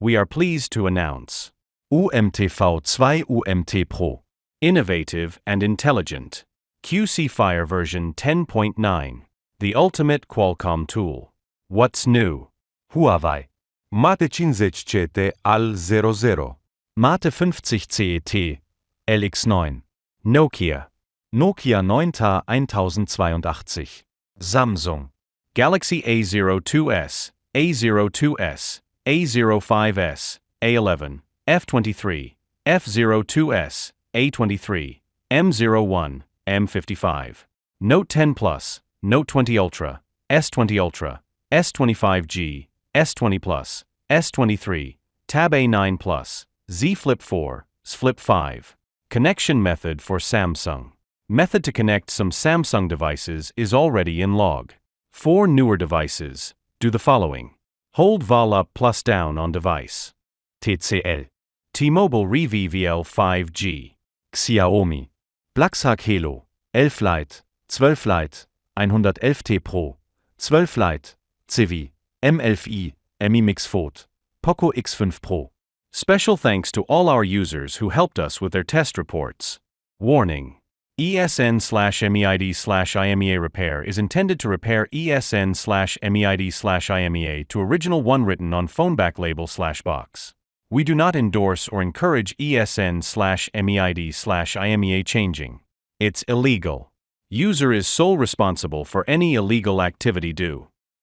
we are pleased to announce UMTv2 UMT Pro. innovative and intelligent QcFire version 10.9, the ultimate Qualcomm tool. What's new? Huawei. Mate 50 CT al 00. Mate 50 CET LX9. Nokia. Nokia 9T 1082. Samsung. Galaxy A02s, A02s, A05s, A11, F23, F02s, A23, M01, M55. Note 10 Plus, Note 20 Ultra, S20 Ultra, S25G, S20 Plus, S23, Tab A9 Plus, Z Flip 4, Z Flip 5. Connection method for Samsung. Method to connect some Samsung devices is already in log. For newer devices, do the following. Hold vol up plus down on device. TCL. T-Mobile ReVVL 5G. Xiaomi. Blacksack Helo. 11 Lite, 12 Lite, 111T Pro, 12 Lite, Civi, M11i, Mi Mix Fold, Poco X5 Pro. Special thanks to all our users who helped us with their test reports. Warning. ESN/MEID/IMEA repair is intended to repair ESN/MEID/IMEA to original one written on phone back label/box. We do not endorse or encourage ESN/MEID/IMEA changing. It's illegal. User is sole responsible for any illegal activity do.